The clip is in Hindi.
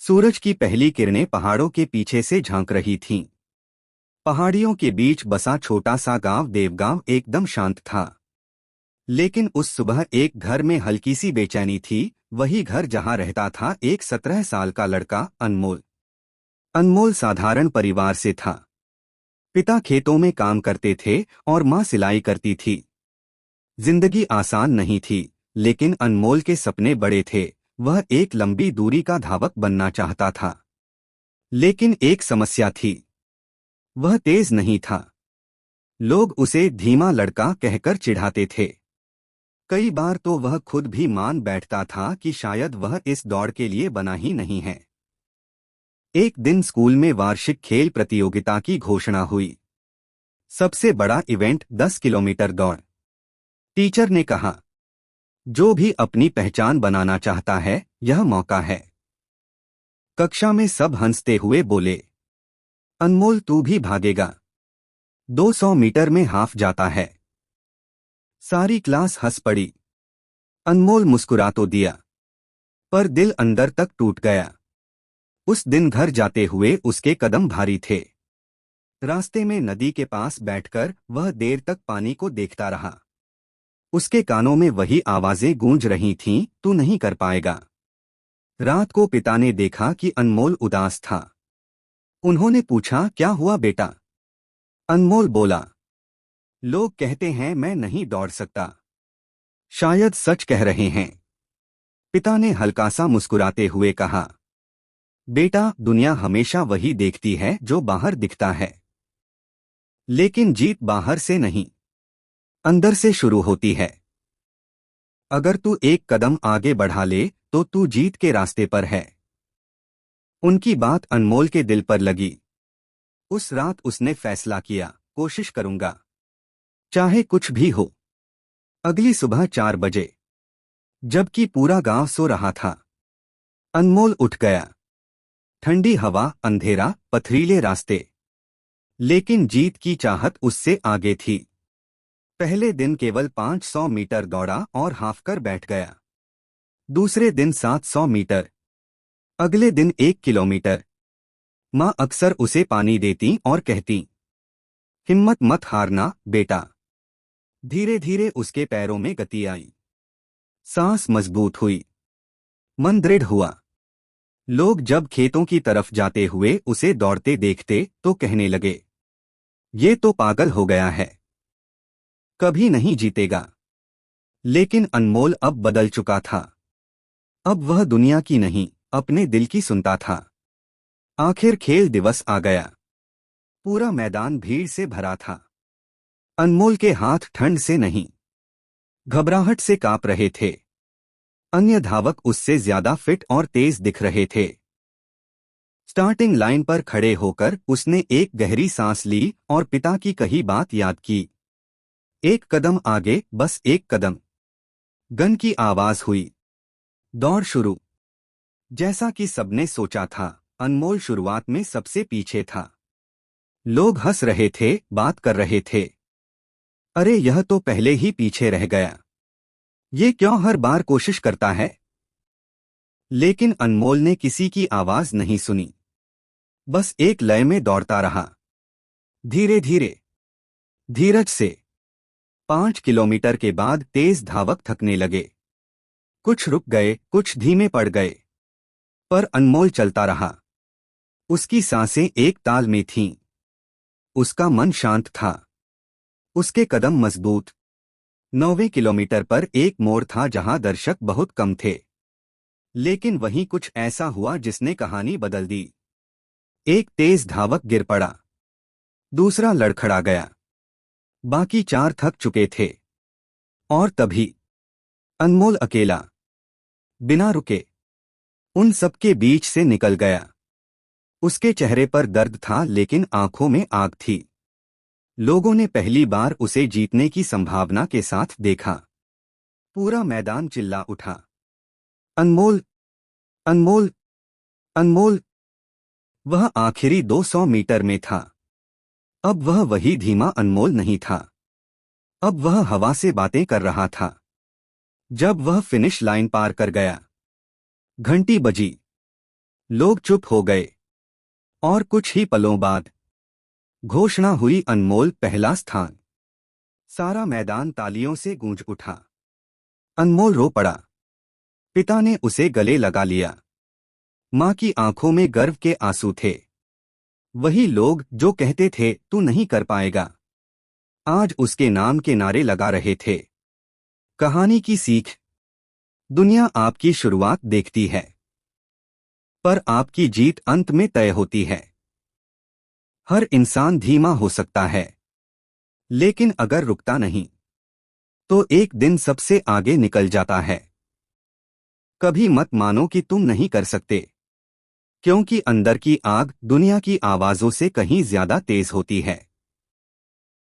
सूरज की पहली किरणें पहाड़ों के पीछे से झांक रही थीं। पहाड़ियों के बीच बसा छोटा सा गांव देवगांव एकदम शांत था। लेकिन उस सुबह एक घर में हल्की सी बेचैनी थी। वही घर जहां रहता था एक 17 साल का लड़का अनमोल। अनमोल साधारण परिवार से था। पिता खेतों में काम करते थे और माँ सिलाई करती थी। जिंदगी आसान नहीं थी, लेकिन अनमोल के सपने बड़े थे। वह एक लंबी दूरी का धावक बनना चाहता था। लेकिन एक समस्या थी, वह तेज नहीं था। लोग उसे धीमा लड़का कहकर चिढ़ाते थे। कई बार तो वह खुद भी मान बैठता था कि शायद वह इस दौड़ के लिए बना ही नहीं है। एक दिन स्कूल में वार्षिक खेल प्रतियोगिता की घोषणा हुई। सबसे बड़ा इवेंट 10 किलोमीटर दौड़। टीचर ने कहा, जो भी अपनी पहचान बनाना चाहता है, यह मौका है। कक्षा में सब हंसते हुए बोले, अनमोल तू भी भागेगा, 200 मीटर में हाफ जाता है। सारी क्लास हंस पड़ी। अनमोल मुस्कुरा तो दिया, पर दिल अंदर तक टूट गया। उस दिन घर जाते हुए उसके कदम भारी थे। रास्ते में नदी के पास बैठकर वह देर तक पानी को देखता रहा। उसके कानों में वही आवाजें गूंज रही थीं, तू नहीं कर पाएगा। रात को पिता ने देखा कि अनमोल उदास था। उन्होंने पूछा, क्या हुआ बेटा? अनमोल बोला, लोग कहते हैं मैं नहीं दौड़ सकता। शायद सच कह रहे हैं। पिता ने हल्का सा मुस्कुराते हुए कहा, बेटा दुनिया हमेशा वही देखती है जो बाहर दिखता है। लेकिन जीत बाहर से नहीं, अंदर से शुरू होती है। अगर तू एक कदम आगे बढ़ा ले तो तू जीत के रास्ते पर है। उनकी बात अनमोल के दिल पर लगी। उस रात उसने फैसला किया, कोशिश करूंगा, चाहे कुछ भी हो। अगली सुबह 4 बजे, जबकि पूरा गांव सो रहा था, अनमोल उठ गया। ठंडी हवा, अंधेरा, पथरीले रास्ते, लेकिन जीत की चाहत उससे आगे थी। पहले दिन केवल 500 मीटर दौड़ा और हाफ कर बैठ गया। दूसरे दिन 700 मीटर, अगले दिन 1 किलोमीटर। माँ अक्सर उसे पानी देती और कहती, हिम्मत मत हारना बेटा। धीरे धीरे उसके पैरों में गति आई। सांस मजबूत हुई, मन दृढ़ हुआ। लोग जब खेतों की तरफ जाते हुए उसे दौड़ते देखते तो कहने लगे, ये तो पागल हो गया है, कभी नहीं जीतेगा। लेकिन अनमोल अब बदल चुका था। अब वह दुनिया की नहीं, अपने दिल की सुनता था। आखिर खेल दिवस आ गया। पूरा मैदान भीड़ से भरा था। अनमोल के हाथ ठंड से नहीं, घबराहट से कांप रहे थे। अन्य धावक उससे ज्यादा फिट और तेज दिख रहे थे। स्टार्टिंग लाइन पर खड़े होकर उसने एक गहरी सांस ली और पिता की कही बात याद की। एक कदम आगे, बस एक कदम। गन की आवाज हुई। दौड़ शुरू। जैसा कि सबने सोचा था, अनमोल शुरुआत में सबसे पीछे था। लोग हंस रहे थे, बात कर रहे थे, अरे यह तो पहले ही पीछे रह गया, ये क्यों हर बार कोशिश करता है। लेकिन अनमोल ने किसी की आवाज नहीं सुनी। बस एक लय में दौड़ता रहा, धीरे धीरे, धीरज से। 5 किलोमीटर के बाद तेज धावक थकने लगे। कुछ रुक गए, कुछ धीमे पड़ गए, पर अनमोल चलता रहा। उसकी सांसें एक ताल में थीं। उसका मन शांत था। उसके कदम मजबूत। 9वें किलोमीटर पर एक मोड़ था जहां दर्शक बहुत कम थे। लेकिन वहीं कुछ ऐसा हुआ जिसने कहानी बदल दी। एक तेज धावक गिर पड़ा, दूसरा लड़खड़ा गया, बाकी 4 थक चुके थे। और तभी अनमोल अकेला, बिना रुके, उन सबके बीच से निकल गया। उसके चेहरे पर दर्द था, लेकिन आंखों में आग थी। लोगों ने पहली बार उसे जीतने की संभावना के साथ देखा। पूरा मैदान चिल्ला उठा, अनमोल, अनमोल, अनमोल। वह आखिरी 200 मीटर में था। अब वह वही धीमा अनमोल नहीं था। अब वह हवा से बातें कर रहा था। जब वह फिनिश लाइन पार कर गया, घंटी बजी। लोग चुप हो गए और कुछ ही पलों बाद घोषणा हुई, अनमोल पहला स्थान। सारा मैदान तालियों से गूंज उठा। अनमोल रो पड़ा। पिता ने उसे गले लगा लिया। माँ की आंखों में गर्व के आंसू थे। वही लोग जो कहते थे तू नहीं कर पाएगा, आज उसके नाम के नारे लगा रहे थे। कहानी की सीख। दुनिया आपकी शुरुआत देखती है, पर आपकी जीत अंत में तय होती है। हर इंसान धीमा हो सकता है, लेकिन अगर रुकता नहीं तो एक दिन सबसे आगे निकल जाता है। कभी मत मानो कि तुम नहीं कर सकते, क्योंकि अंदर की आग दुनिया की आवाजों से कहीं ज्यादा तेज होती है।